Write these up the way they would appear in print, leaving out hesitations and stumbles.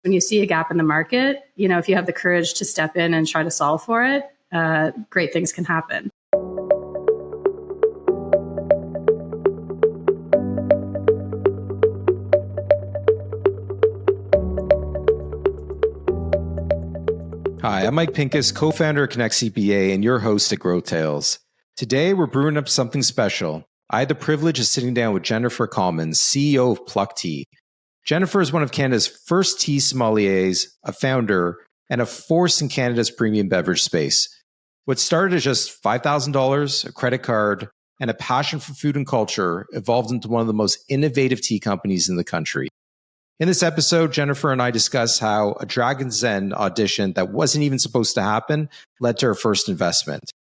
when you see a gap in the market, if you have the courage to step in and try to solve for it, great things can happen. Hi, I'm Mike Pinkus, co-founder of Connect CPA and your host at GrowthTales. Today, we're brewing up something special. I had the privilege of sitting down with Jennifer Commins, CEO of Pluck Tea. Jennifer is one of Canada's first tea sommeliers, a founder, and a force in Canada's premium beverage space. What started as just $5,000, a credit card, and a passion for food and culture evolved into one of the most innovative tea companies in the country. In this episode, Jennifer and I discuss how a Dragon's Den audition that wasn't even supposed to happen led to her first investment,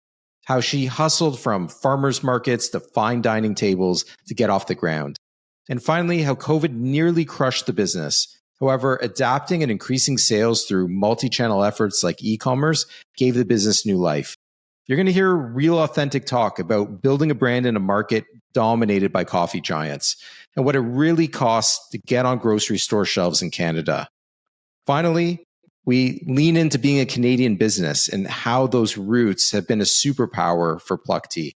how she hustled from farmers markets to fine dining tables to get off the ground, and finally, how COVID nearly crushed the business. However, adapting and increasing sales through multi-channel efforts like e-commerce gave the business new life. You're going to hear real authentic talk about building a brand in a market dominated by coffee giants and what it really costs to get on grocery store shelves in Canada. Finally, we lean into being a Canadian business and how those roots have been a superpower for Pluck Tea.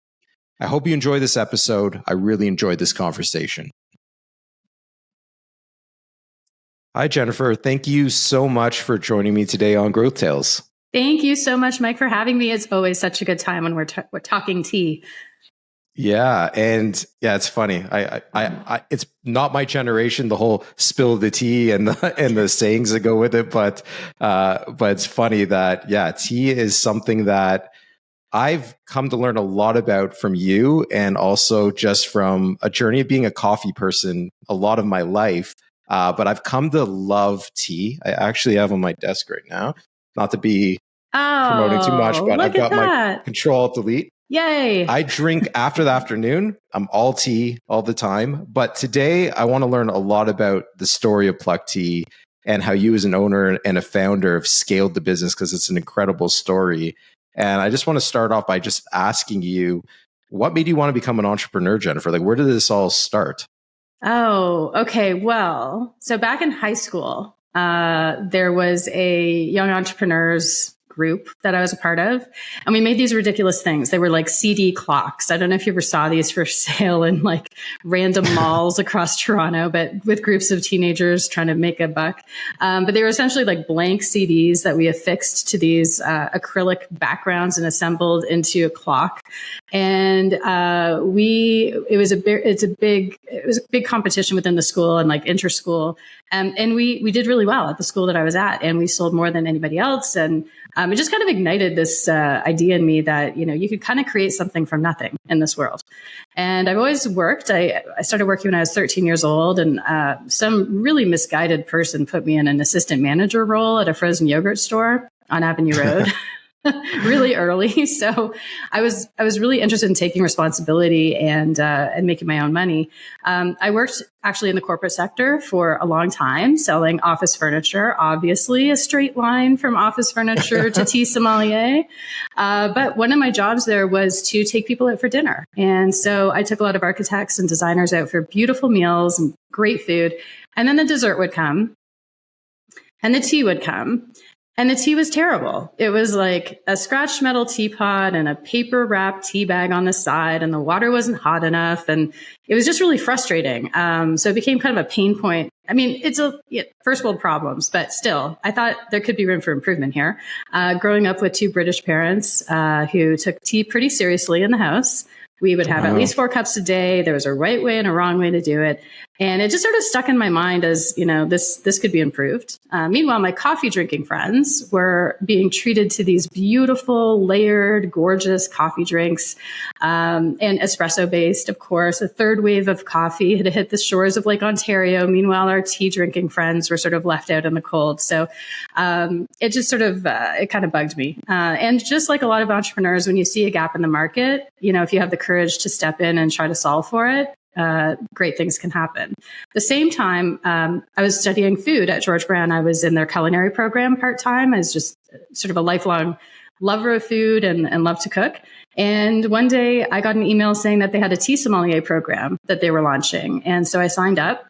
I hope you enjoy this episode. I really enjoyed this conversation. Hi, Jennifer. Thank you so much for joining me today on GrowthTales. Thank you so much, Mike, for having me. It's always such a good time when we're talking tea. Yeah, and yeah, it's funny. I it's not my generation, the whole spill the tea and the sayings that go with it, but it's funny that tea is something that I've come to learn a lot about from you, and also just from a journey of being a coffee person a lot of my life. But I've come to love tea. I actually have on my desk right now, not to be promoting too much, but I've got my Control-Alt-Delete. Yay. I drink after the afternoon. I'm all tea all the time. But today I want to learn a lot about the story of Pluck Tea and how you as an owner and a founder have scaled the business, because it's an incredible story. And I just want to start off by just asking you, what made you want to become an entrepreneur, Jennifer? Like, where did this all start? Oh, okay. Well, so back in high school, there was a young entrepreneurs group that I was a part of, and we made these ridiculous things. They were like CD clocks. I don't know if you ever saw these for sale in like random malls across Toronto, but with groups of teenagers trying to make a buck. But they were essentially like blank CDs that we affixed to these acrylic backgrounds and assembled into a clock. And it was a big competition within the school and like inter-school. And we did really well at the school that I was at, and we sold more than anybody else. And it just kind of ignited this idea in me that, you could kind of create something from nothing in this world. And I've always worked. I started working when I was 13 years old, and some really misguided person put me in an assistant manager role at a frozen yogurt store on Avenue Road. Really early. So I was really interested in taking responsibility and making my own money. I worked actually in the corporate sector for a long time, selling office furniture, obviously a straight line from office furniture to tea sommelier. But one of my jobs there was to take people out for dinner. And so I took a lot of architects and designers out for beautiful meals and great food. And then the dessert would come and the tea would come. And the tea was terrible. It was like a scratched metal teapot and a paper wrapped tea bag on the side, and the water wasn't hot enough. And it was just really frustrating. So it became kind of a pain point. I mean, it's first world problems, but still, I thought there could be room for improvement here. Growing up with two British parents who took tea pretty seriously in the house. We would have at least 4 cups a day. There was a right way and a wrong way to do it. And it just sort of stuck in my mind as, this could be improved. Meanwhile, my coffee drinking friends were being treated to these beautiful, layered, gorgeous coffee drinks, and espresso based, of course. A third wave of coffee had hit the shores of Lake Ontario. Meanwhile, our tea drinking friends were sort of left out in the cold. So it just sort of, it kind of bugged me. And just like a lot of entrepreneurs, when you see a gap in the market, if you have the courage to step in and try to solve for it, great things can happen. At the same time, I was studying food at George Brown. I was in their culinary program part-time. I was just sort of a lifelong lover of food and love to cook. And one day I got an email saying that they had a tea sommelier program that they were launching. And so I signed up.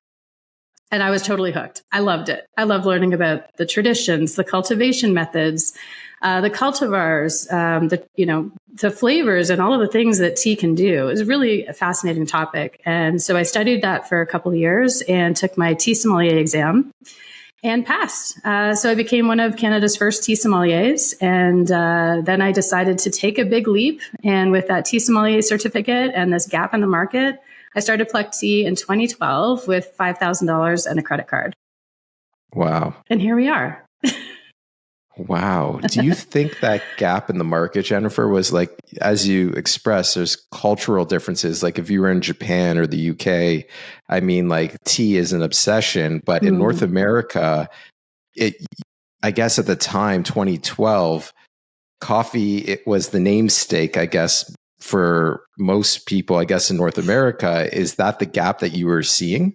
And I was totally hooked. I loved it. I loved learning about the traditions, the cultivation methods, the cultivars, the flavors and all of the things that tea can do. It was really a fascinating topic. And so I studied that for a couple of years and took my tea sommelier exam and passed. So I became one of Canada's first tea sommeliers. And then I decided to take a big leap. And with that tea sommelier certificate and this gap in the market, I started Pluck Tea in 2012 with $5,000 and a credit card. Wow. And here we are. Wow. Do you think that gap in the market, Jennifer, was like, as you expressed, there's cultural differences. Like if you were in Japan or the UK, I mean, like tea is an obsession, but in North America, I guess at the time, 2012, coffee, it was the namesake, I guess, for most people, I guess, in North America. Is that the gap that you were seeing?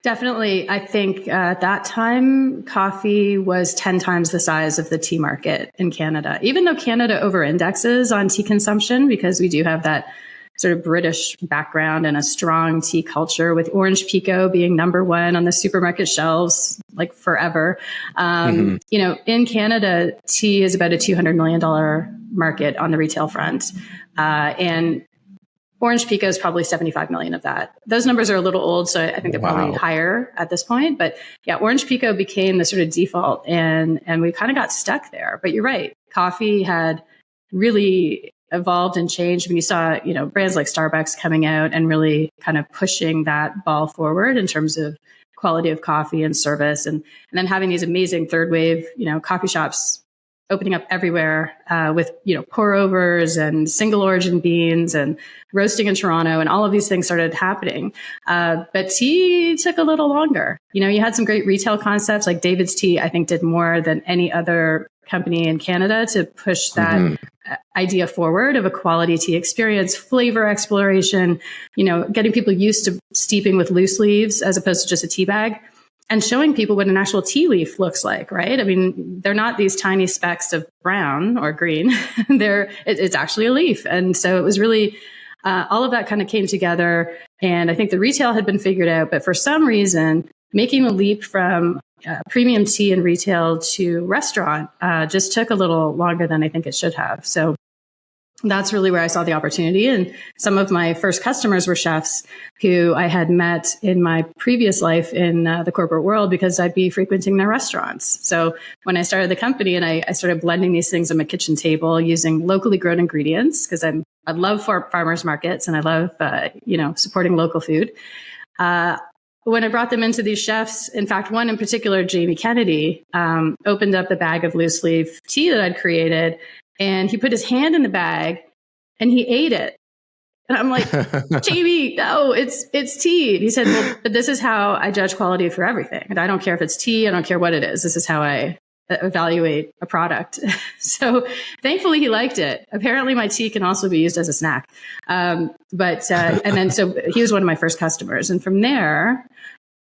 Definitely. I think at that time, coffee was 10 times the size of the tea market in Canada, even though Canada over-indexes on tea consumption because we do have that sort of British background and a strong tea culture, with Orange Pico being number one on the supermarket shelves like forever. In Canada, tea is about a $200 million market on the retail front. And Orange Pico is probably 75 million of that. Those numbers are a little old, so I think they're probably higher at this point. But yeah, Orange Pico became the sort of default, and we kind of got stuck there. But you're right, coffee had really evolved and changed when you saw, brands like Starbucks coming out and really kind of pushing that ball forward in terms of quality of coffee and service, and then having these amazing third wave, coffee shops opening up everywhere with, pour overs and single origin beans and roasting in Toronto, and all of these things started happening. But tea took a little longer. You had some great retail concepts like David's Tea, I think did more than any other company in Canada to push that idea forward of a quality tea experience, flavor exploration, getting people used to steeping with loose leaves as opposed to just a tea bag. And showing people what an actual tea leaf looks like, right? I mean, they're not these tiny specks of brown or green. It's actually a leaf. And so it was really, all of that kind of came together. And I think the retail had been figured out. But for some reason, making the leap from premium tea and retail to restaurant just took a little longer than I think it should have. So that's really where I saw the opportunity. And some of my first customers were chefs who I had met in my previous life in the corporate world because I'd be frequenting their restaurants. So when I started the company and I started blending these things on my kitchen table using locally grown ingredients, because I love farmers markets and I love, supporting local food. When I brought them into these chefs, in fact, one in particular, Jamie Kennedy, opened up the bag of loose leaf tea that I'd created. And he put his hand in the bag and he ate it. And I'm like, Jamie, no, it's tea. And he said, well, but this is how I judge quality for everything. And I don't care if it's tea. I don't care what it is. This is how I evaluate a product. So thankfully he liked it. Apparently my tea can also be used as a snack. And then so he was one of my first customers. And from there,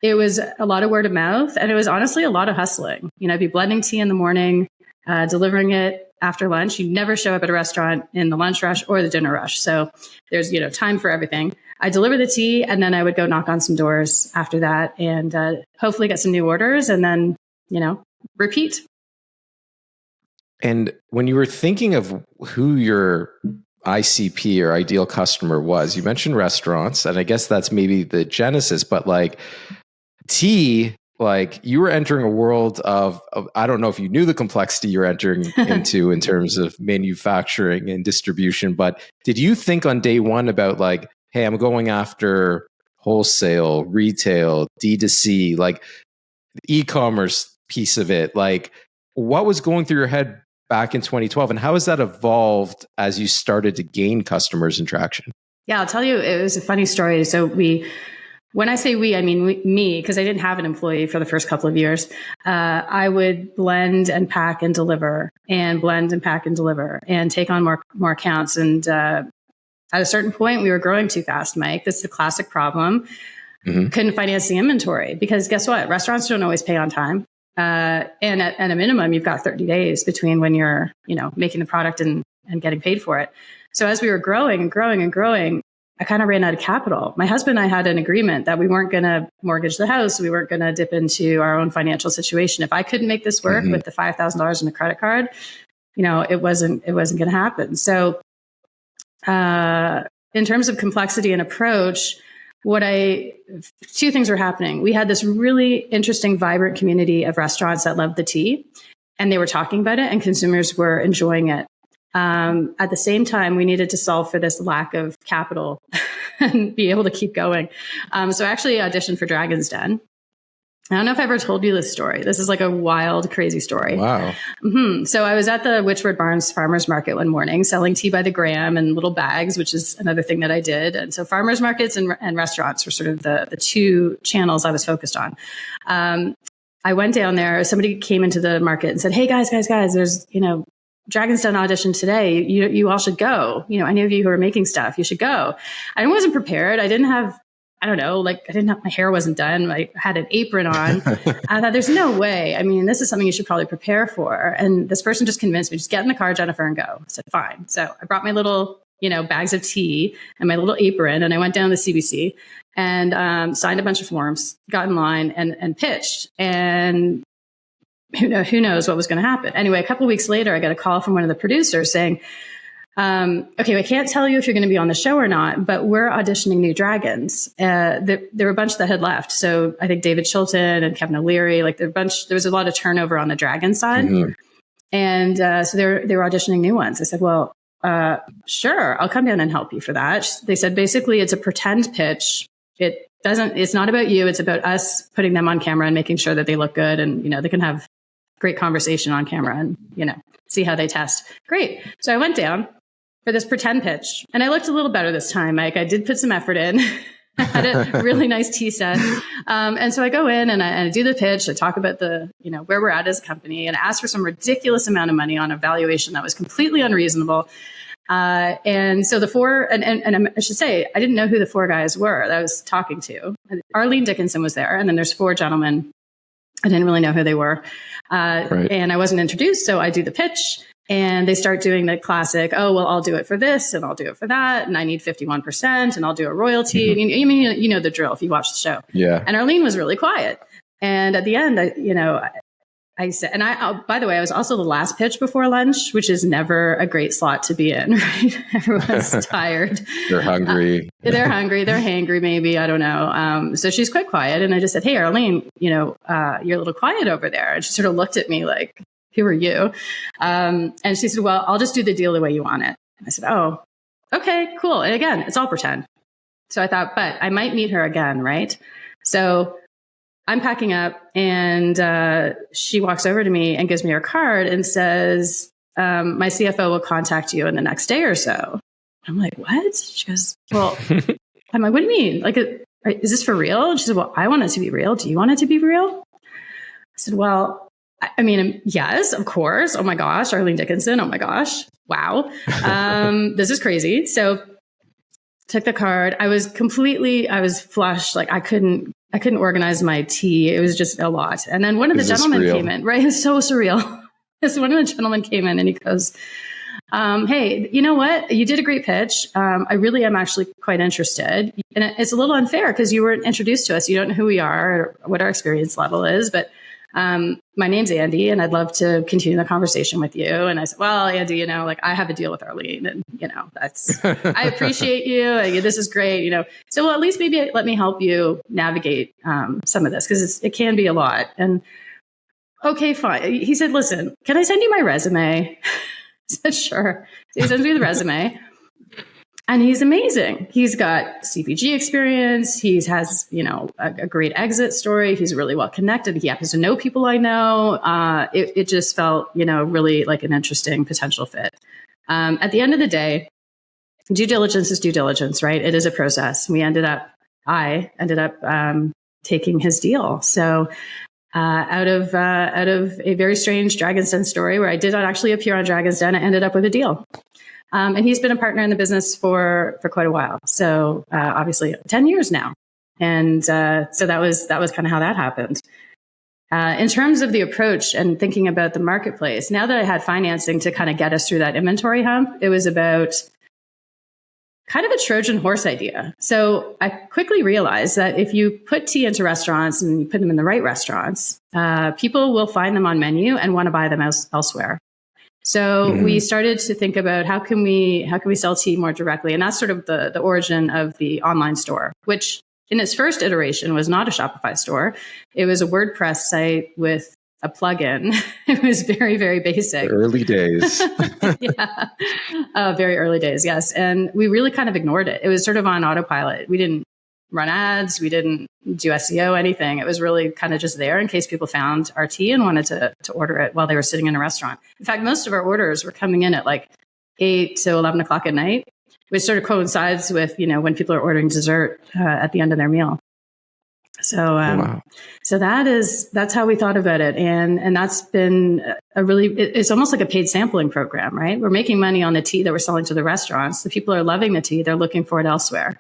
it was a lot of word of mouth. And it was honestly a lot of hustling. I'd be blending tea in the morning, delivering it after lunch. You never show up at a restaurant in the lunch rush or the dinner rush. So there's, time for everything. I deliver the tea and then I would go knock on some doors after that and hopefully get some new orders and then, repeat. And when you were thinking of who your ICP or ideal customer was, you mentioned restaurants, and I guess that's maybe the genesis, but like tea, like you were entering a world of I don't know if you knew the complexity you're entering into in terms of manufacturing and distribution, but did you think on day one about like, hey, I'm going after wholesale, retail, D2C, like the e-commerce piece of it? Like what was going through your head back in 2012 and how has that evolved as you started to gain customers and traction? Yeah, I'll tell you, it was a funny story. So when I say we, I mean me, because I didn't have an employee for the first couple of years. I would blend and pack and deliver and blend and pack and deliver and take on more accounts. And at a certain point, we were growing too fast, Mike. This is the classic problem. Couldn't finance the inventory because guess what? Restaurants don't always pay on time. And at a minimum, you've got 30 days between when you're, making the product and getting paid for it. So as we were growing and growing and growing, I kind of ran out of capital. My husband and I had an agreement that we weren't going to mortgage the house. We weren't going to dip into our own financial situation. If I couldn't make this work with the $5,000 in a credit card, it wasn't going to happen. So, in terms of complexity and approach, two things were happening. We had this really interesting, vibrant community of restaurants that loved the tea, and they were talking about it, and consumers were enjoying it. At the same time, we needed to solve for this lack of capital and be able to keep going. So I actually auditioned for Dragon's Den. I don't know if I ever told you this story. This is like a wild, crazy story. Wow. So I was at the Witchward Barns Farmers Market one morning selling tea by the gram and little bags, which is another thing that I did. And so farmers markets and restaurants were sort of the two channels I was focused on. I went down there. Somebody came into the market and said, "Hey, guys, there's, Dragon's Den audition today. You all should go. Any of you who are making stuff, you should go." I wasn't prepared. I didn't have, my hair wasn't done. I had an apron on. I thought, there's no way. I mean, this is something you should probably prepare for. And this person just convinced me, just get in the car, Jennifer, and go. I said, fine. So I brought my little, bags of tea and my little apron, and I went down to the CBC and signed a bunch of forms, got in line and pitched. And who knows what was going to happen. Anyway, a couple of weeks later, I got a call from one of the producers saying, okay, I can't tell you if you're going to be on the show or not, but we're auditioning new dragons. There were a bunch that had left. So I think David Chilton and Kevin O'Leary, there was a lot of turnover on the dragon side. And so they were auditioning new ones. I said, well, sure, I'll come down and help you for that. They said, basically, it's a pretend pitch. It's not about you. It's about us putting them on camera and making sure that they look good. And, they can have great conversation on camera and, see how they test. Great. So I went down for this pretend pitch, and I looked a little better this time, Mike. I did put some effort in. I had a really nice tea set. And so I go in and I do the pitch. I talk about where we're at as a company, and I ask for some ridiculous amount of money on a valuation that was completely unreasonable. And so the four, and I should say, I didn't know who the four guys were that I was talking to. Arlene Dickinson was there. And then there's four gentlemen. I didn't really know who they were. Right. And I wasn't introduced. So I do the pitch, and they start doing the classic, oh, well, I'll do it for this and I'll do it for that. And I need 51% and I'll do a royalty. Mm-hmm. You know the drill if you watch the show. Yeah. And Arlene was really quiet. And at the end, I said, and by the way, I was also the last pitch before lunch, which is never a great slot to be in, right? Everyone's tired. They're hungry. They're hungry. They're hangry, maybe. I don't know. So she's quite quiet. And I just said, "Hey, Arlene, you're a little quiet over there." And she sort of looked at me like, "Who are you?" And she said, "Well, I'll just do the deal the way you want it." And I said, "Oh, okay, cool." And again, it's all pretend. So I thought, but I might meet her again, right? So I'm packing up, and she walks over to me and gives me her card and says, "My CFO will contact you in the next day or so." I'm like, "What?" She goes, "Well," I'm like, "What do you mean? Is this for real?" And she said, "Well, I want it to be real. Do you want it to be real?" I said, "Well, I mean, yes, of course. Oh my gosh, Arlene Dickinson. Oh my gosh. Wow. This is crazy." So took the card. I was flushed. I couldn't organize my tea. It was just a lot. And then one of the gentlemen came in, right? It was so surreal. So one of the gentlemen came in and he goes, "Hey, you know what? You did a great pitch. I really am actually quite interested. And it's a little unfair because you weren't introduced to us. You don't know who we are or what our experience level is. But my name's Andy, and I'd love to continue the conversation with you." And I said, "Well, Andy, I have a deal with Arlene, and I appreciate you. This is great, So, well, at least maybe let me help you navigate some of this because it can be a lot." And okay, fine. He said, "Listen, can I send you my resume?" I said, "Sure." So he sends me the resume. And he's amazing. He's got CPG experience. He has, a great exit story. He's really well connected. He happens to know people I know. It just felt, really like an interesting potential fit. At the end of the day, due diligence is due diligence, right? It is a process. I ended up taking his deal. So out of a very strange Dragon's Den story where I did not actually appear on Dragon's Den, I ended up with a deal. And he's been a partner in the business for quite a while. So obviously 10 years now. And so that was kind of how that happened. In terms of the approach and thinking about the marketplace, now that I had financing to kind of get us through that inventory hump, it was about kind of a Trojan horse idea. So I quickly realized that if you put tea into restaurants and you put them in the right restaurants, people will find them on menu and want to buy them elsewhere. So we started to think about how can we sell tea more directly, and that's sort of the origin of the online store, which in its first iteration was not a Shopify store. It was a WordPress site with a plugin. It was very, very basic. Early days. Yeah. Very early days, yes. And we really kind of ignored it. It was sort of on autopilot. We didn't run ads. We didn't do SEO, anything. It was really kind of just there in case people found our tea and wanted to order it while they were sitting in a restaurant. In fact, most of our orders were coming in at like 8 to 11 o'clock at night, which sort of coincides with, when people are ordering dessert at the end of their meal. So, wow. So that's how we thought about it. And that's been it's almost like a paid sampling program, right? We're making money on the tea that we're selling to the restaurants. The people are loving the tea. They're looking for it elsewhere.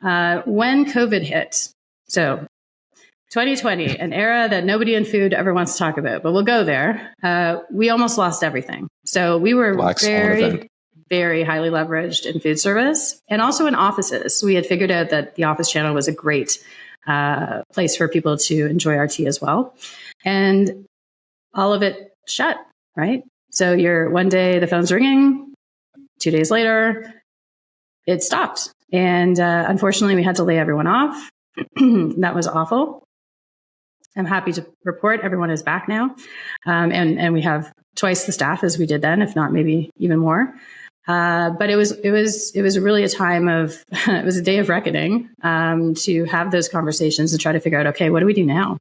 When COVID hit, so 2020, an era that nobody in food ever wants to talk about, but we'll go there. We almost lost everything. So we were very highly leveraged in food service and also in offices. We had figured out that the office channel was a great place for people to enjoy our tea as well. And all of it shut, right? So one day the phone's ringing, 2 days later, it stopped. And unfortunately, we had to lay everyone off. That was awful. I'm happy to report everyone is back now. And we have twice the staff as we did then, if not maybe even more. But it was really a time of, it was a day of reckoning, to have those conversations and try to figure out, okay, what do we do now?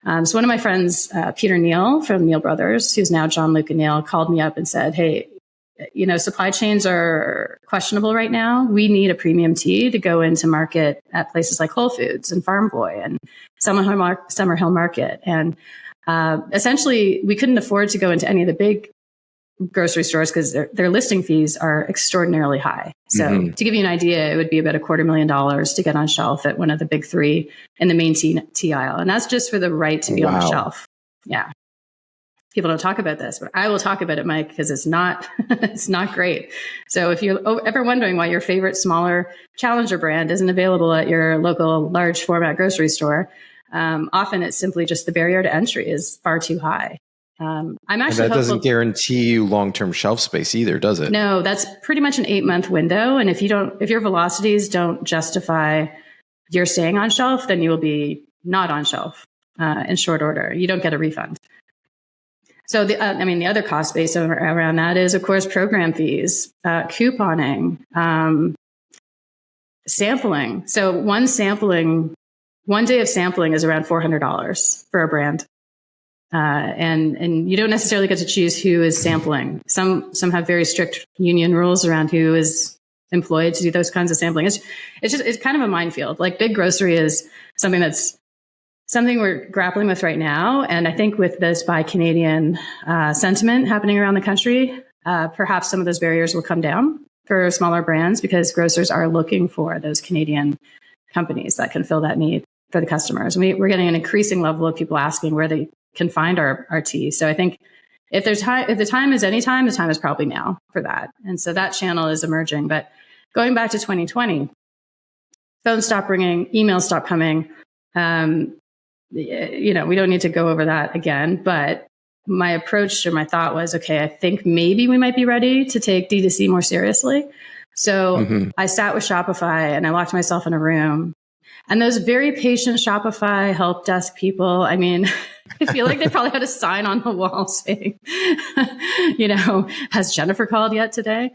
So one of my friends, Peter Neal from Neal Brothers, who's now John Luke and Neal, called me up and said, hey, supply chains are questionable right now. We need a premium tea to go into market at places like Whole Foods and Farm Boy and Summerhill Market. And essentially, we couldn't afford to go into any of the big grocery stores because their listing fees are extraordinarily high. So to give you an idea, it would be about $250,000 to get on shelf at one of the big three in the main tea aisle. And that's just for the right to be on the shelf. Yeah. People don't talk about this, but I will talk about it, Mike, because it's not great. So if you're ever wondering why your favorite smaller challenger brand isn't available at your local large format grocery store, often it's simply just the barrier to entry is far too high. I'm actually and that doesn't guarantee you long-term shelf space either, does it? No, that's pretty much an 8-month window. And if your velocities don't justify your staying on shelf, then you will be not on shelf in short order. You don't get a refund. So the other cost base around that is, of course, program fees, couponing, sampling. So one day of sampling is around $400 for a brand. And you don't necessarily get to choose who is sampling. Some have very strict union rules around who is employed to do those kinds of sampling. It's kind of a minefield. Like big grocery is something we're grappling with right now. And I think with this Buy Canadian sentiment happening around the country, perhaps some of those barriers will come down for smaller brands because grocers are looking for those Canadian companies that can fill that need for the customers. And we're getting an increasing level of people asking where they can find our tea. So I think if the time is any time, the time is probably now for that. And so that channel is emerging. But going back to 2020, phones stopped ringing, emails stopped coming. We don't need to go over that again, but my approach or my thought was, okay, I think maybe we might be ready to take D2C more seriously. So I sat with Shopify and I locked myself in a room. And those very patient Shopify help desk people, I mean, I feel like they probably had a sign on the wall saying, has Jennifer called yet today?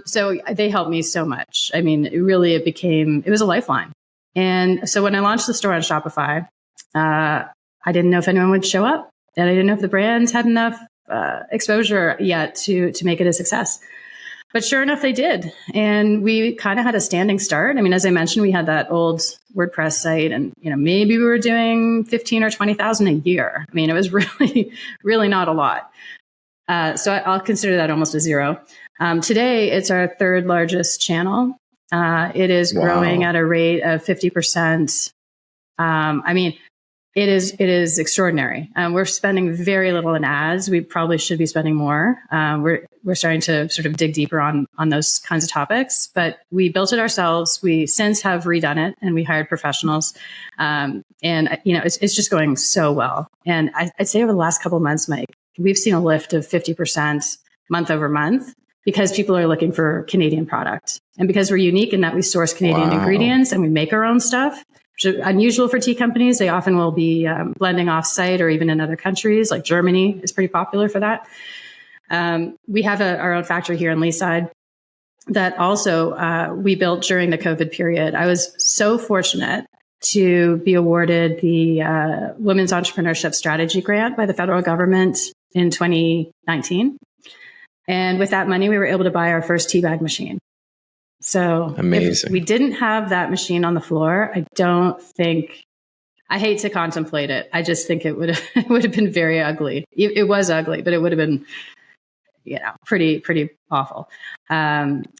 So they helped me so much. I mean, it was a lifeline. And so when I launched the store on Shopify, I didn't know if anyone would show up, and I didn't know if the brands had enough exposure yet to make it a success. But sure enough, they did. And we kind of had a standing start. I mean, as I mentioned, we had that old WordPress site and, maybe we were doing 15 or 20,000 a year. I mean, it was really, really not a lot. So I'll consider that almost a zero. Today, it's our third largest channel. It is growing at a rate of 50%. It is extraordinary. We're spending very little in ads. We probably should be spending more. We're starting to sort of dig deeper on those kinds of topics, but we built it ourselves. We since have redone it and we hired professionals. And it's just going so well. And I'd say over the last couple of months, Mike, we've seen a lift of 50% month over month because people are looking for Canadian product. And because we're unique in that we source Canadian ingredients and we make our own stuff, which is unusual for tea companies. They often will be blending off-site or even in other countries, like Germany is pretty popular for that. We have our own factory here in Leaside that also we built during the COVID period. I was so fortunate to be awarded the Women's Entrepreneurship Strategy Grant by the federal government in 2019. And with that money, we were able to buy our first tea bag machine. So amazing. If we didn't have that machine on the floor, I hate to contemplate it. I just think it would have been very ugly. It was ugly, but it would have been, pretty awful.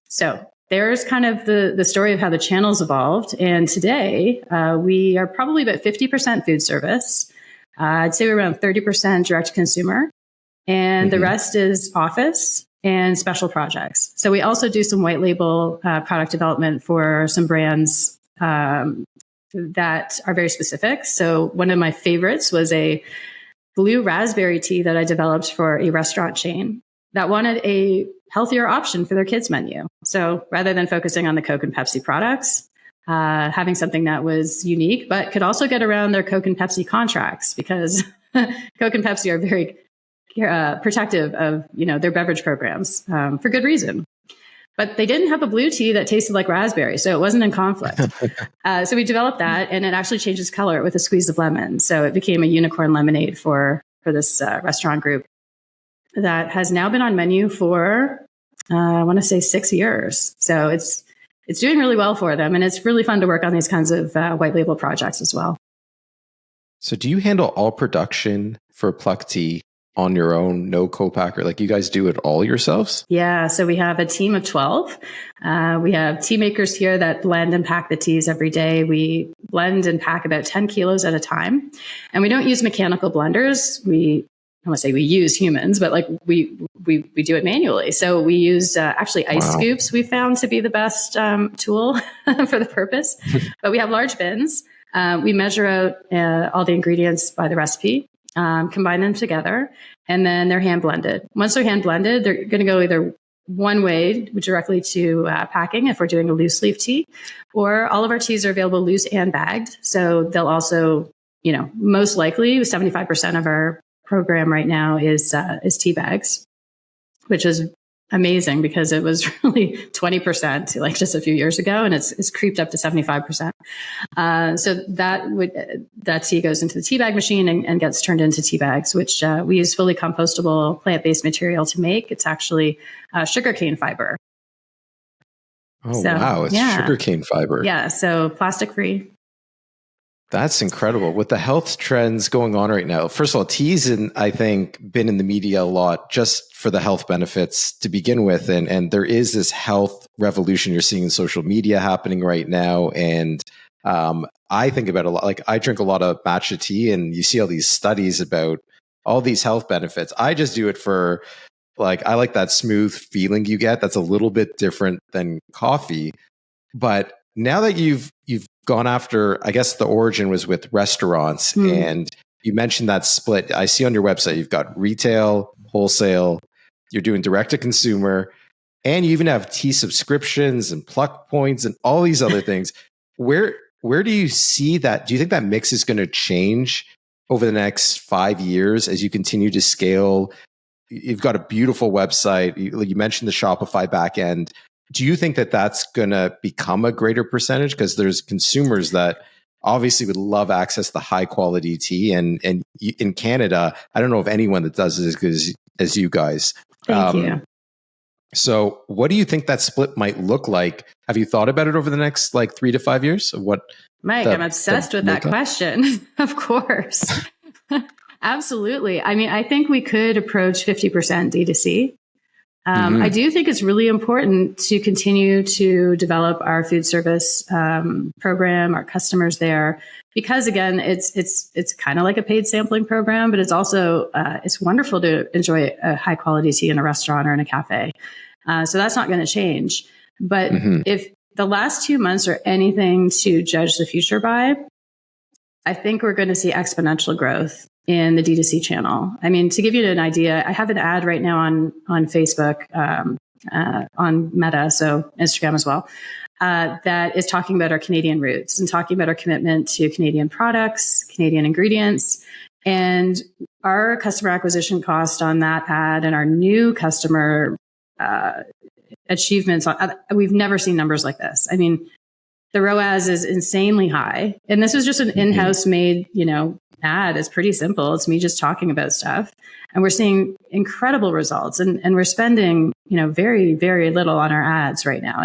So there's kind of the story of how the channels evolved. And today we are probably about 50% food service. I'd say we're around 30% direct to consumer, and the rest is office and special projects. So we also do some white label product development for some brands that are very specific. So one of my favorites was a blue raspberry tea that I developed for a restaurant chain that wanted a healthier option for their kids' menu. So rather than focusing on the Coke and Pepsi products, having something that was unique, but could also get around their Coke and Pepsi contracts, because Coke and Pepsi are very protective of their beverage programs for good reason. But they didn't have a blue tea that tasted like raspberry, so it wasn't in conflict. So we developed that, and it actually changes color with a squeeze of lemon. So it became a unicorn lemonade for this restaurant group that has now been on menu for I want to say 6 years. So it's doing really well for them, and it's really fun to work on these kinds of white label projects as well. So do you handle all production for Pluck Tea on your own, no co-packer? Like, you guys do it all yourselves? Yeah. So we have a team of 12. We have tea makers here that blend and pack the teas every day. We blend and pack about 10 kilos at a time. And we don't use mechanical blenders. I want to say we use humans, but like we do it manually. So we use actually ice scoops. We found to be the best tool for the purpose. But we have large bins. We measure out all the ingredients by the recipe. Combine them together, and then they're hand blended. Once they're hand blended, they're going to go either one way directly to packing if we're doing a loose leaf tea, or all of our teas are available loose and bagged. So they'll also, most likely 75% of our program right now is tea bags, which is amazing because it was really 20% like just a few years ago, and it's creeped up to 75%. So that tea goes into the tea bag machine and gets turned into tea bags, which we use fully compostable plant-based material to make. It's actually sugarcane fiber. Oh, wow. It's sugarcane fiber. Yeah. So plastic free. That's incredible. With the health trends going on right now, first of all, tea's I think been in the media a lot just for the health benefits to begin with. And there is this health revolution you're seeing in social media happening right now. And I think about a lot, like I drink a lot of matcha tea, and you see all these studies about all these health benefits. I just do it for I like that smooth feeling you get. That's a little bit different than coffee. But now that you've gone after, I guess the origin was with restaurants, and you mentioned that split. I see on your website, you've got retail, wholesale, you're doing direct to consumer, and you even have tea subscriptions and Pluck points and all these other things. Where do you see that? Do you think that mix is going to change over the next 5 years as you continue to scale? You've got a beautiful website. You mentioned the Shopify backend. Do you think that that's going to become a greater percentage? Because there's consumers that obviously would love access to high quality tea. And in Canada, I don't know of anyone that does it as good as you guys. Thank you. So what do you think that split might look like? Have you thought about it over the next 3 to 5 years? Mike, I'm obsessed with that question. Of course. Absolutely. I mean, I think we could approach 50% D2C. I do think it's really important to continue to develop our food service program, our customers there, because again, it's kind of like a paid sampling program, but it's also it's wonderful to enjoy a high quality tea in a restaurant or in a cafe. So that's not going to change. But if the last 2 months are anything to judge the future by, I think we're going to see exponential growth in the D2C channel. I mean, to give you an idea, I have an ad right now on Facebook, on Meta, so Instagram as well, that is talking about our Canadian roots and talking about our commitment to Canadian products, Canadian ingredients. And our customer acquisition cost on that ad and our new customer achievements, we've never seen numbers like this. I mean, the ROAS is insanely high. And this was just an in-house made, ad. It's pretty simple. It's me just talking about stuff. And we're seeing incredible results. And we're spending, very, very little on our ads right now.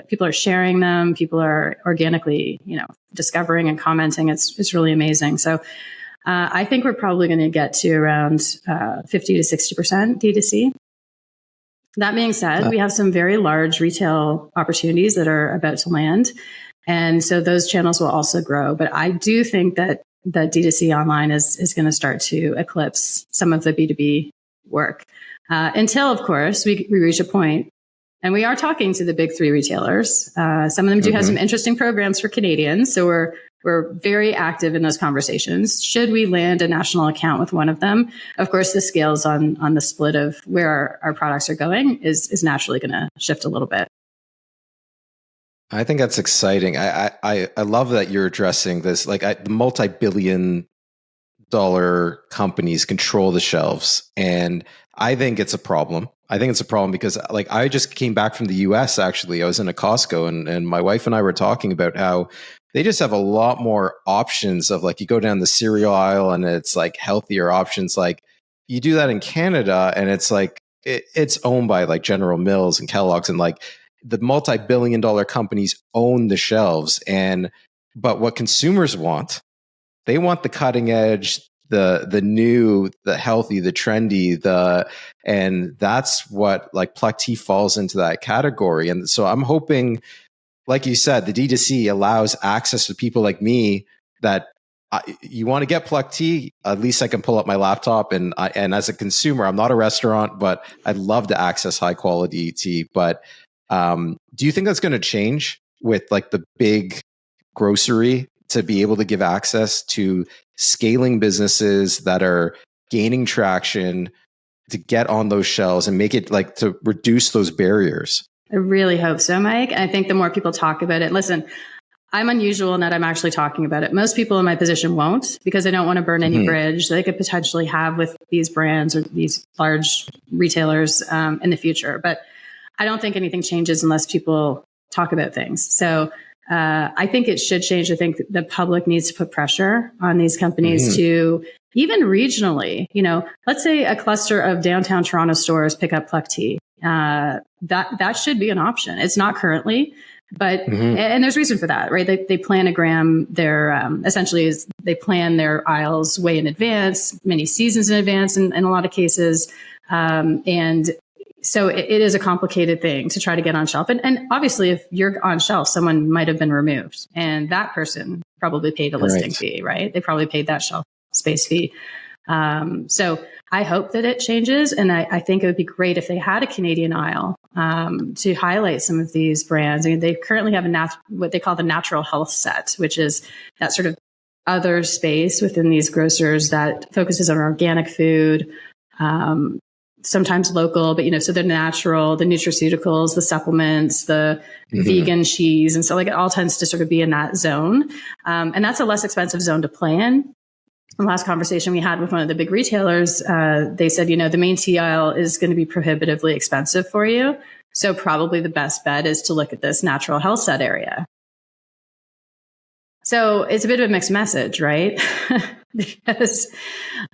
People are sharing them. People are organically, discovering and commenting. It's really amazing. So I think we're probably going to get to around 50 to 60% D2C. That being said, we have some very large retail opportunities that are about to land. And so those channels will also grow. But I do think that D2C online is going to start to eclipse some of the B2B work until, of course, we reach a point. And we are talking to the big three retailers. Some of them do have some interesting programs for Canadians. So we're very active in those conversations. Should we land a national account with one of them? Of course, the scales on the split of where our products are going is naturally going to shift a little bit. I think that's exciting. I love that you're addressing this. The multi-billion-dollar companies control the shelves, and I think it's a problem. I think it's a problem because I just came back from the US, actually. I was in a Costco and my wife and I were talking about how they just have a lot more options of you go down the cereal aisle and it's healthier options. You do that in Canada and it's it's owned by General Mills and Kellogg's and the multi-billion-dollar companies own the shelves. But what consumers want, they want the cutting edge, the new, the healthy, the trendy, and that's what Pluck Tea falls into that category. And so I'm hoping, like you said, the D2C allows access to people like me that you want to get Pluck Tea. At least I can pull up my laptop and as a consumer, I'm not a restaurant, but I'd love to access high quality tea. But do you think that's going to change with the big grocery to be able to give access to scaling businesses that are gaining traction to get on those shelves and make it to reduce those barriers? I really hope so, Mike. And I think the more people talk about it, listen, I'm unusual in that I'm actually talking about it. Most people in my position won't, because they don't want to burn any bridge they could potentially have with these brands or these large retailers in the future. But I don't think anything changes unless people talk about things. So I think it should change. I think the public needs to put pressure on these companies to, even regionally, let's say a cluster of downtown Toronto stores pick up Pluck Tea. That should be an option. It's not currently, but and there's reason for that, right? They planogram their essentially they plan their aisles way in advance, many seasons in advance, in a lot of cases, and so it is a complicated thing to try to get on shelf. And obviously, if you're on shelf, someone might have been removed, and that person probably paid a listing fee, right? They probably paid that shelf space fee. So I hope that it changes. And I think it would be great if they had a Canadian aisle to highlight some of these brands. I mean, they currently have what they call the natural health set, which is that sort of other space within these grocers that focuses on organic food, sometimes local, but so the natural, the nutraceuticals, the supplements, the vegan cheese. And so it all tends to sort of be in that zone. And that's a less expensive zone to play in. The last conversation we had with one of the big retailers, they said, the main tea aisle is going to be prohibitively expensive for you. So probably the best bet is to look at this natural health set area. So it's a bit of a mixed message, right? Because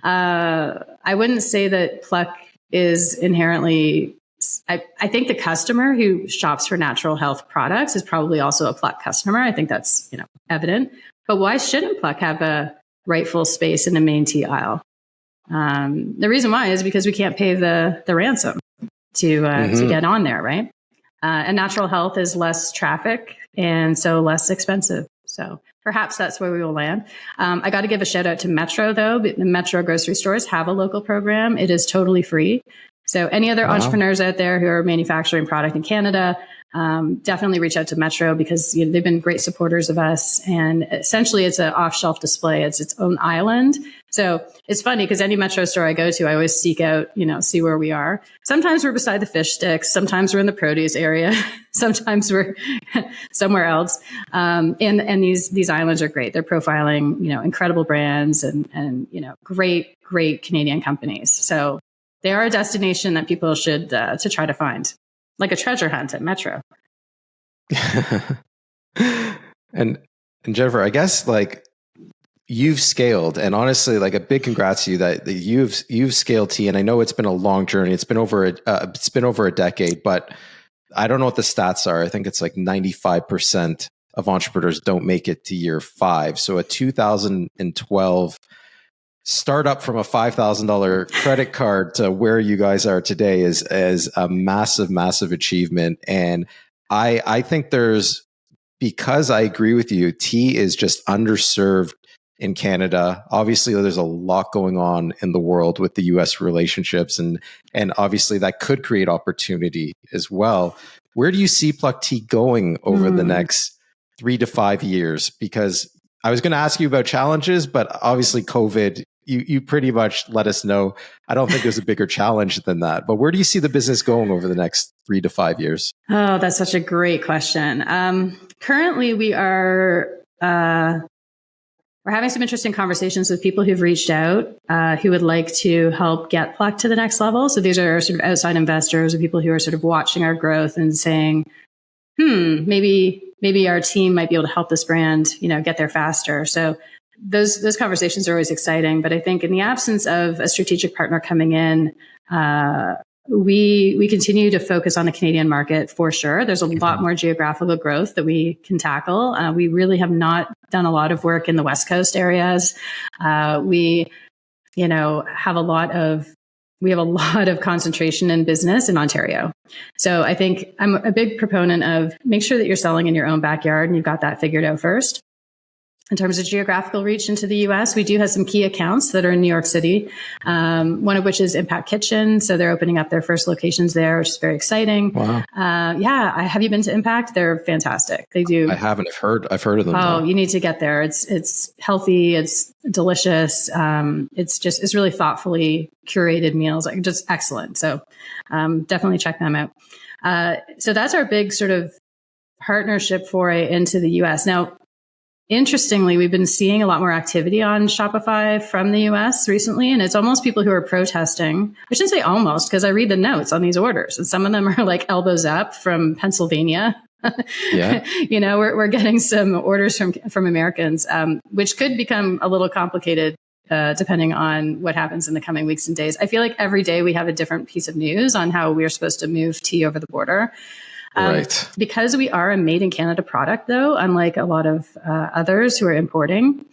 I wouldn't say that Pluck is inherently, I think the customer who shops for natural health products is probably also a Pluck customer. I think that's, evident. But why shouldn't Pluck have a rightful space in the main tea aisle? The reason why is because we can't pay the ransom. to get on there, right? And natural health is less traffic and so less expensive. So perhaps that's where we will land. I got to give a shout out to Metro, though. The Metro grocery stores have a local program. It is totally free. So any other entrepreneurs out there who are manufacturing product in Canada, definitely reach out to Metro because they've been great supporters of us. And essentially, it's an off-shelf display. It's its own island. So it's funny because any Metro store I go to, I always seek out, see where we are. Sometimes we're beside the fish sticks. Sometimes we're in the produce area. Sometimes we're somewhere else. And these islands are great. They're profiling, incredible brands and great Canadian companies. So they are a destination that people should to try to find, like a treasure hunt at Metro. and Jennifer, I guess you've scaled, and honestly, a big congrats to you that you've scaled tea. And I know it's been a long journey. It's been over a decade, but I don't know what the stats are. I think it's 95% of entrepreneurs don't make it to year 5. So a 2012 startup from a $5,000 credit card to where you guys are today is a massive achievement. And I think because I agree with you, tea is just underserved in Canada. Obviously, there's a lot going on in the world with the US relationships, and obviously that could create opportunity as well. Where do you see Pluck Tea going over the next 3 to 5 years? Because I was going to ask you about challenges, but obviously COVID, you pretty much let us know. I don't think there's a bigger challenge than that. But where do you see the business going over the next 3 to 5 years? Oh, that's such a great question. Currently, we're having some interesting conversations with people who've reached out, who would like to help get Pluck to the next level. So these are sort of outside investors or people who are sort of watching our growth and saying, maybe our team might be able to help this brand, get there faster. So those conversations are always exciting. But I think in the absence of a strategic partner coming in, we continue to focus on the Canadian market for sure. There's a lot more geographical growth that we can tackle. We really have not done a lot of work in the West Coast areas. We have a lot of concentration in business in Ontario. So I think I'm a big proponent of make sure that you're selling in your own backyard and you've got that figured out first. In terms of geographical reach into the US, we do have some key accounts that are in New York City, one of which is Impact Kitchen. So they're opening up their first locations there, which is very exciting. Wow. Have you been to Impact? They're fantastic. They do. I haven't. I've heard of them. Oh, you need to get there. It's healthy. It's delicious. It's really thoughtfully curated meals, just excellent. So definitely check them out. So that's our big sort of partnership foray into the US. Now, interestingly, we've been seeing a lot more activity on Shopify from the US recently, and it's almost people who are protesting. I shouldn't say almost, because I read the notes on these orders, and some of them are elbows up from Pennsylvania. Yeah. We're getting some orders from Americans, which could become a little complicated depending on what happens in the coming weeks and days. I feel like every day we have a different piece of news on how we're supposed to move tea over the border. Right. Because we are a made in Canada product, though, unlike a lot of others who are importing,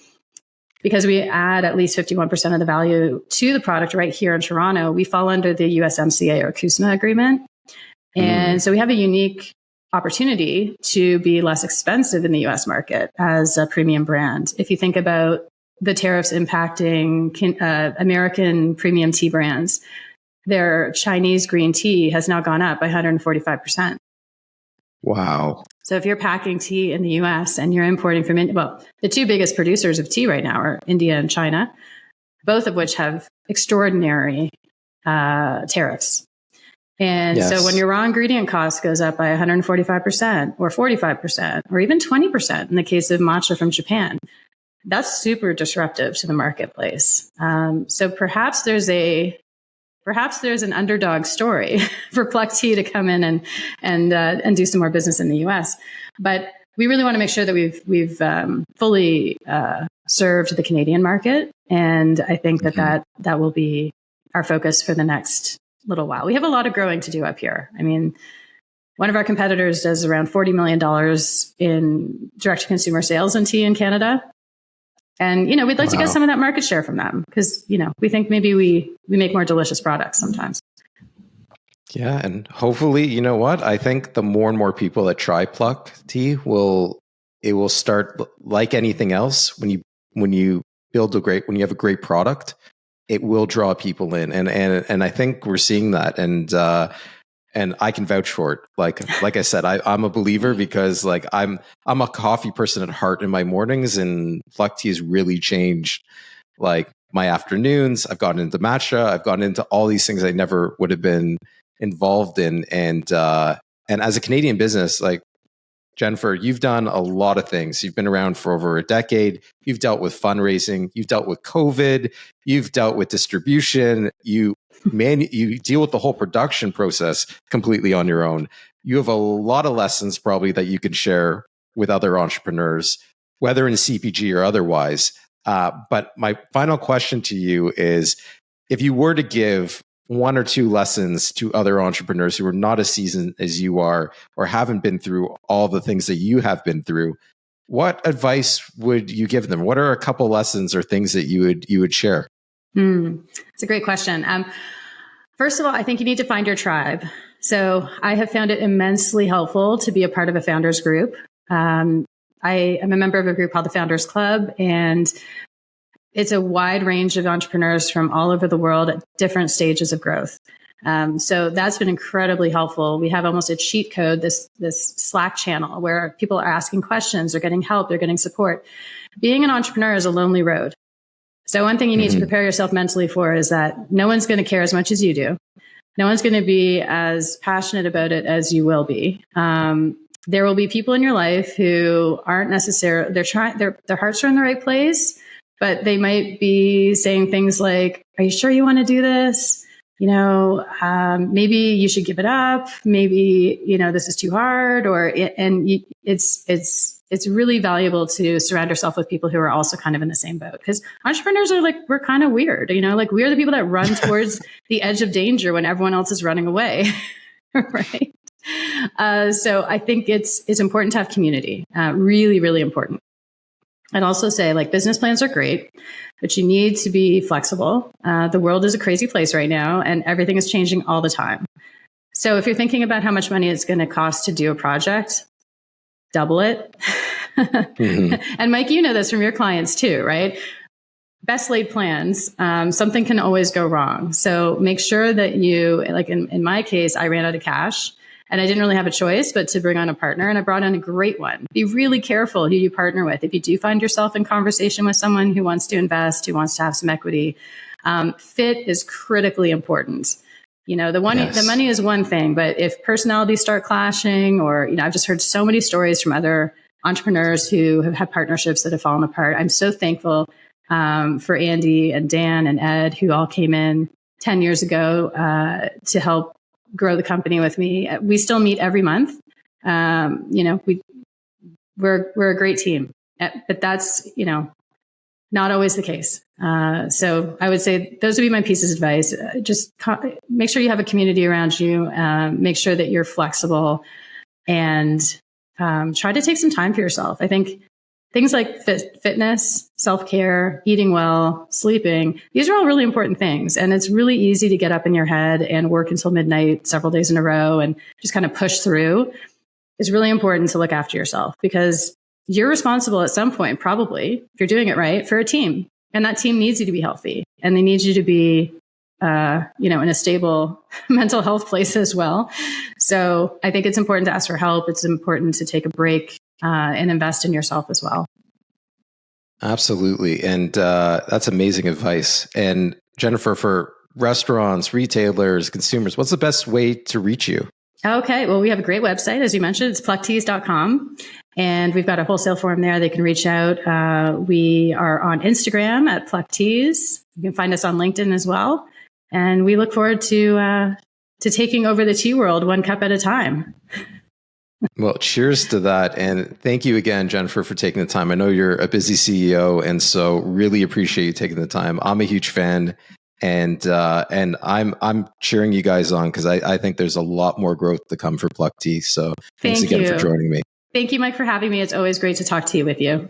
because we add at least 51% of the value to the product right here in Toronto, we fall under the USMCA or CUSMA agreement. And so we have a unique opportunity to be less expensive in the US market as a premium brand. If you think about the tariffs impacting American premium tea brands, their Chinese green tea has now gone up by 145%. Wow. So if you're packing tea in the US and you're importing from India, well, the two biggest producers of tea right now are India and China, both of which have extraordinary tariffs. And so when your raw ingredient cost goes up by 145% or 45% or even 20% in the case of matcha from Japan, that's super disruptive to the marketplace. So perhaps there's an underdog story for Pluck Tea to come in and do some more business in the US. But we really want to make sure that we've fully served the Canadian market. And I think that will be our focus for the next little while. We have a lot of growing to do up here. I mean, one of our competitors does around $40 million in direct to consumer sales in tea in Canada. And, we'd like to get some of that market share from them because, we think maybe we make more delicious products sometimes. Yeah. And hopefully, you know what? I think the more and more people that try Pluck Tea it will start like anything else. When you when you have a great product, it will draw people in. And I think we're seeing that. And I can vouch for it. Like I said, I'm a believer because like I'm a coffee person at heart in my mornings, and Pluck Tea has really changed like my afternoons. I've gotten into matcha. I've gotten into all these things I never would have been involved in. And as a Canadian business, like Jennifer, you've done a lot of things. You've been around for over a decade. You've dealt with fundraising. You've dealt with COVID. You've dealt with distribution. You deal with the whole production process completely on your own. You have a lot of lessons probably that you can share with other entrepreneurs, whether in CPG or otherwise. But my final question to you is, if you were to give one or two lessons to other entrepreneurs who are not as seasoned as you are or haven't been through all the things that you have been through, what advice would you give them? What are a couple lessons or things that you would share? It's a great question. First of all, I think you need to find your tribe. So I have found it immensely helpful to be a part of a founders group. I am a member of a group called the Founders Club, and it's a wide range of entrepreneurs from all over the world at different stages of growth. So that's been incredibly helpful. We have almost a cheat code, this Slack channel where people are asking questions, they're getting help, they're getting support. Being an entrepreneur is a lonely road. So one thing you need to prepare yourself mentally for is that no one's going to care as much as you do. No one's going to be as passionate about it as you will be. There will be people in your life who aren't necessarily, their hearts are in the right place, but they might be saying things like, are you sure you want to do this? Maybe you should give it up. Maybe, this is too hard, it's really valuable to surround yourself with people who are also kind of in the same boat, because entrepreneurs are we're kind of weird, we're the people that run towards the edge of danger when everyone else is running away. Right. So I think it's important to have community, really, really important. I'd also say business plans are great, but you need to be flexible. The world is a crazy place right now, and everything is changing all the time. So if you're thinking about how much money it's going to cost to do a project, double it. And Mike, you know this from your clients too, right? Best laid plans, something can always go wrong. So make sure that you, in my case, I ran out of cash. And I didn't really have a choice but to bring on a partner, and I brought on a great one. Be really careful who you partner with. If you do find yourself in conversation with someone who wants to invest, who wants to have some equity, fit is critically important. The money is one thing, but if personalities start clashing, or, I've just heard so many stories from other entrepreneurs who have had partnerships that have fallen apart. I'm so thankful for Andy and Dan and Ed, who all came in 10 years ago to help grow the company with me. We still meet every month. We're a great team, but that's, not always the case. So I would say those would be my pieces of advice. Just make sure you have a community around you. Make sure that you're flexible, and try to take some time for yourself. I think things like fitness, self-care, eating well, sleeping, these are all really important things. And it's really easy to get up in your head and work until midnight several days in a row and just kind of push through. It's really important to look after yourself, because you're responsible at some point, probably, if you're doing it right, for a team. And that team needs you to be healthy, and they need you to be, in a stable mental health place as well. So I think it's important to ask for help. It's important to take a break and invest in yourself as well. Absolutely. And that's amazing advice. And Jennifer, for restaurants, retailers, consumers, what's the best way to reach you? Okay. Well, we have a great website, as you mentioned. It's pluckteas.com. And we've got a wholesale form there. They can reach out. We are on Instagram at Pluck Teas. You can find us on LinkedIn as well. And we look forward to taking over the tea world one cup at a time. Well, cheers to that. And thank you again, Jennifer, for taking the time. I know you're a busy CEO, and so really appreciate you taking the time. I'm a huge fan, and I'm cheering you guys on, because I think there's a lot more growth to come for Pluck Tea. So thanks again for joining me. Thank you, Mike, for having me. It's always great to talk to you with you.